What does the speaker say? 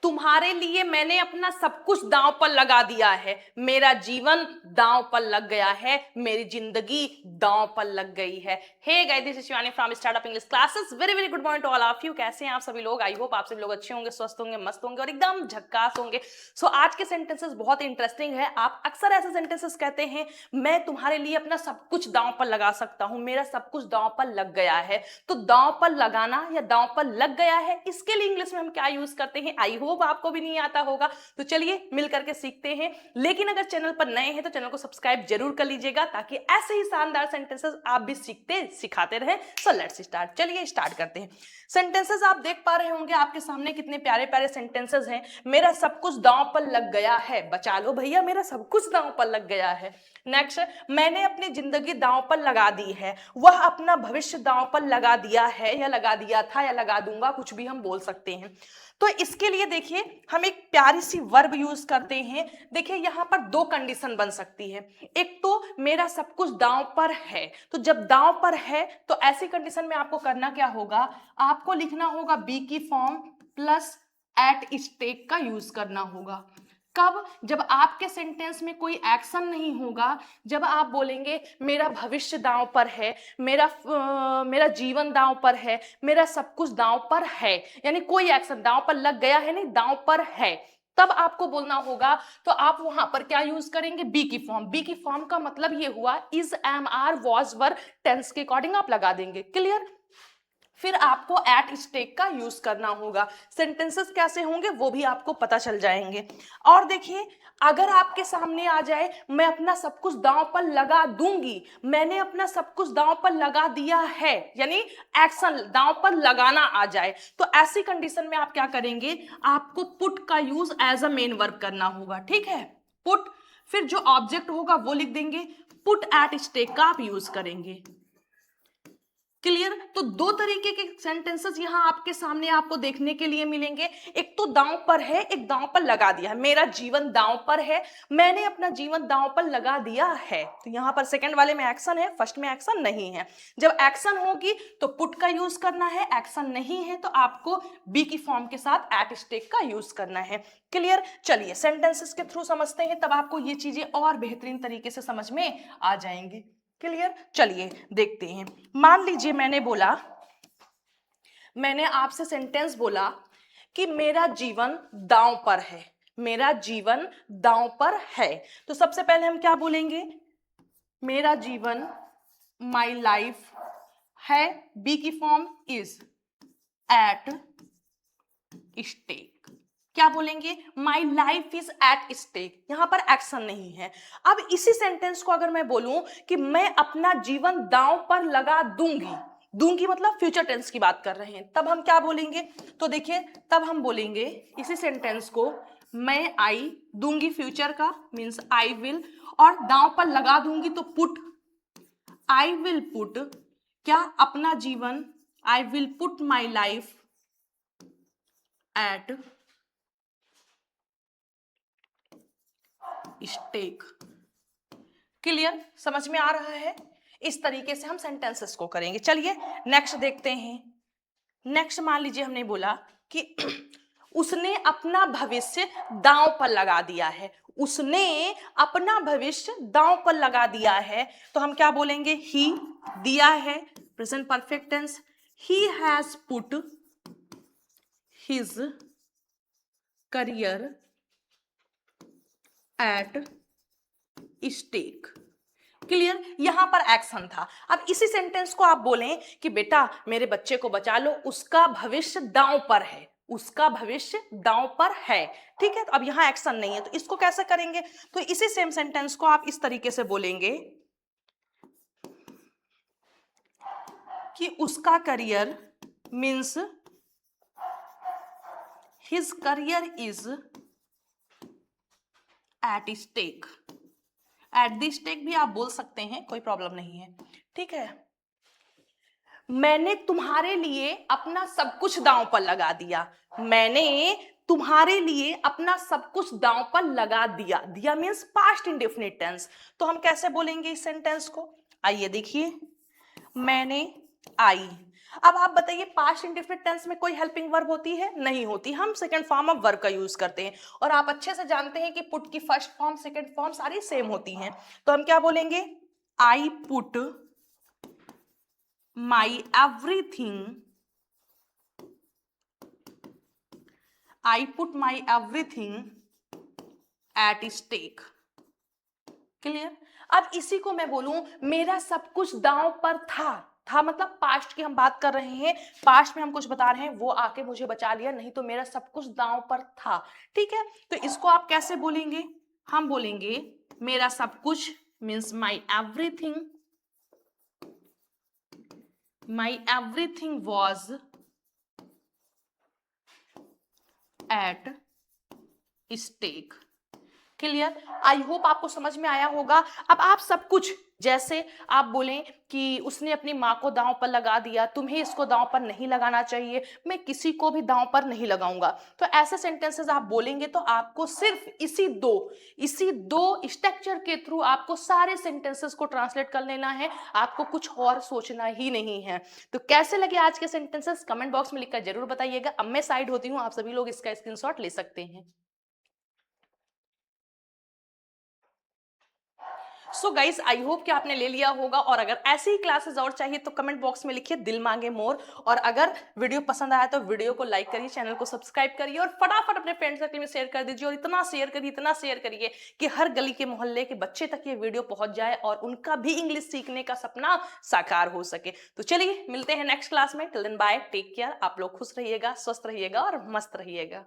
तुम्हारे लिए मैंने अपना सब कुछ दांव पर लगा दिया है, मेरा जीवन दांव पर लग गया है, मेरी जिंदगी दांव पर लग गई है। Hey guys, this is Shivani from startup English classes. Very very good morning to all of you. कैसे हैं आप सभी लोग? आई होप आप सभी लोग अच्छे होंगे, स्वस्थ होंगे, मस्त होंगे और एकदम झक्कास होंगे। सो आज के सेंटेंसेस बहुत इंटरेस्टिंग है। आप अक्सर ऐसे सेंटेंसेस कहते हैं, मैं तुम्हारे लिए अपना सब कुछ दांव पर लगा सकता हूं, मेरा सब कुछ दांव पर लग गया है। तो दांव पर लगाना या दांव पर लग गया है, इसके लिए इंग्लिश में हम क्या यूज करते हैं? आई होप आपको भी नहीं आता होगा, तो चलिए मिलकर के सीखते हैं। लेकिन अगर चैनल पर नए हैं तो चैनल को सब्सक्राइब जरूर कर लीजिएगा, ताकि ऐसे ही शानदार सेंटेंसेस आप भी सीखते सिखाते रहे। So let's start. चलिए स्टार्ट करते हैं। सेंटेंसेस आप देख पा रहे होंगे आपके सामने, कितने प्यारे प्यारे सेंटेंसेस हैं। मेरा सब कुछ दांव पर लग गया है, बचा लो भैया, मेरा सब कुछ दांव पर लग गया है। नेक्स्ट, मैंने अपनी जिंदगी दांव पर लगा दी है, वह अपना भविष्य दांव पर लगा दिया है, या लगा दिया था, या लगा दूंगा, कुछ भी हम बोल सकते हैं। तो इसके लिए देखिए हम एक प्यारी सी वर्ब यूज करते हैं। देखिए यहां पर दो कंडीशन बन सकती है। एक तो मेरा सब कुछ दांव पर है, तो जब दांव पर है तो ऐसी कंडीशन में आपको करना क्या होगा? आपको लिखना होगा बी की फॉर्म प्लस एट स्टेक का यूज करना होगा। कब? जब आपके सेंटेंस में कोई एक्शन नहीं होगा, जब आप बोलेंगे मेरा भविष्य दांव पर है, मेरा जीवन दांव पर है, मेरा सब कुछ दांव पर है, यानी कोई एक्शन दांव पर लग गया है नहीं, दांव पर है, तब आपको बोलना होगा। तो आप वहां पर क्या यूज करेंगे? बी की फॉर्म। बी की फॉर्म का मतलब ये हुआ is, am, are, was, were, tense के अकॉर्डिंग आप लगा देंगे। क्लियर? फिर आपको एट स्टेक का यूज करना होगा। सेंटेंसेस कैसे होंगे वो भी आपको पता चल जाएंगे। और देखिए, अगर आपके सामने आ जाए मैं अपना सब कुछ दांव पर लगा दूंगी, मैंने अपना सब कुछ दांव पर लगा दिया है, यानी एक्शन दांव पर लगाना आ जाए, तो ऐसी कंडीशन में आप क्या करेंगे? आपको पुट का use as a main verb करना होगा। ठीक है, पुट, फिर जो ऑब्जेक्ट होगा वो लिख देंगे, पुट एट स्टेक का आप यूज करेंगे। क्लियर? तो दो तरीके के सेंटेंसेस यहां आपके सामने आपको देखने के लिए मिलेंगे। एक तो दांव पर है, एक दांव पर लगा दिया है। मेरा जीवन दांव पर है, मैंने अपना जीवन दांव पर लगा दिया है। तो यहां पर सेकंड वाले में एक्शन है, फर्स्ट में एक्शन नहीं है। जब एक्शन होगी तो पुट का यूज करना है, एक्शन नहीं है तो आपको बी की फॉर्म के साथ एट स्टेक का यूज करना है। क्लियर? चलिए सेंटेंसेस के थ्रू समझते हैं, तब आपको ये चीजें और बेहतरीन तरीके से समझ में आ जाएंगी। क्लियर? चलिए देखते हैं। मान लीजिए मैंने आपसे सेंटेंस बोला कि मेरा जीवन दांव पर है, मेरा जीवन दांव पर है। तो सबसे पहले हम क्या बोलेंगे? मेरा जीवन, माई लाइफ है, बी की फॉर्म इज, एट स्टेक। क्या बोलेंगे? My life is at stake. यहां पर एक्शन नहीं है। अब इसी सेंटेंस को अगर मैं बोलूं कि मैं अपना जीवन दांव पर लगा दूंगी, दूंगी मतलब फ्यूचर टेंस की बात कर रहे हैं, तब हम क्या बोलेंगे? तो देखिए, तब हम बोलेंगे इसी सेंटेंस को, मैं आई दूंगी फ्यूचर का मीन्स आई विल, और दांव पर लगा दूंगी तो पुट, आई विल पुट, क्या? अपना जीवन, I will put my life at stake. Clear? समझ में आ रहा है? इस तरीके से हम सेंटेंसेस को करेंगे। चलिए नेक्स्ट देखते हैं। नेक्स्ट मान लीजिए हमने बोला कि उसने अपना भविष्य दांव पर लगा दिया है, उसने अपना भविष्य दांव पर लगा दिया है। तो हम क्या बोलेंगे? ही, दिया है, present perfect tense, he has put his career at stake. Clear? यहां पर एक्शन था। अब इसी सेंटेंस को आप बोलें कि बेटा मेरे बच्चे को बचा लो, उसका भविष्य दांव पर है, उसका भविष्य दांव पर है। ठीक है, तो अब यहां एक्शन नहीं है, तो इसको कैसे करेंगे? तो इसी सेम सेंटेंस को आप इस तरीके से बोलेंगे कि उसका career means his career is at stake. At the stake भी आप बोल सकते हैं, कोई प्रॉब्लम नहीं है। ठीक है, मैंने तुम्हारे लिए अपना सब कुछ दांव पर लगा दिया, मैंने तुम्हारे लिए अपना सब कुछ दांव पर लगा दिया। दिया मीन्स पास्ट इंडेफिनिट टेंस। तो हम कैसे बोलेंगे इस सेंटेंस को? आइए देखिए, मैंने, आई, अब आप बताइए पास्ट इंडेफिनिट टेंस में कोई हेल्पिंग वर्ब होती है? नहीं होती, हम सेकंड फॉर्म ऑफ वर्ब का यूज करते हैं। और आप अच्छे से जानते हैं कि पुट की फर्स्ट फॉर्म सेकंड फॉर्म सारी सेम होती हैं। तो हम क्या बोलेंगे? I put my everything, I put my everything at stake. Clear? अब इसी को मैं बोलूं मेरा सब कुछ दांव पर था मतलब पास्ट की हम बात कर रहे हैं, पास्ट में हम कुछ बता रहे हैं, वो आके मुझे बचा लिया, नहीं तो मेरा सब कुछ दांव पर था। ठीक है, तो इसको आप कैसे बोलेंगे? हम बोलेंगे मेरा सब कुछ means my everything was at stake. Clear? I hope आपको समझ में आया होगा। अब आप सब कुछ, जैसे आप बोलें कि उसने अपनी माँ को दांव पर लगा दिया, तुम्हें इसको दांव पर नहीं लगाना चाहिए, मैं किसी को भी दांव पर नहीं लगाऊंगा। तो ऐसे सेंटेंसेस आप बोलेंगे तो आपको सिर्फ इसी दो स्ट्रक्चर के थ्रू आपको सारे सेंटेंसेस को ट्रांसलेट कर लेना है, आपको कुछ और सोचना ही नहीं है। तो कैसे लगे आज के सेंटेंसेस कमेंट बॉक्स में लिखकर जरूर बताइएगा। अब मैं साइड होती हूँ, आप सभी लोग इसका स्क्रीनशॉट ले सकते हैं। सो गाइज आई होप कि आपने ले लिया होगा, और अगर ऐसी ही क्लासेस और चाहिए तो कमेंट बॉक्स में लिखिए दिल मांगे मोर। और अगर वीडियो पसंद आया तो वीडियो को लाइक करिए, चैनल को सब्सक्राइब करिए और फटाफट अपने फ्रेंड सर्कल में शेयर कर दीजिए। और इतना शेयर करिए कि हर गली के मोहल्ले के बच्चे तक ये वीडियो पहुंच जाए और उनका भी इंग्लिश सीखने का सपना साकार हो सके। तो चलिए मिलते हैं नेक्स्ट क्लास में। Till then bye, take care. आप लोग खुश रहिएगा, स्वस्थ रहिएगा और मस्त रहिएगा।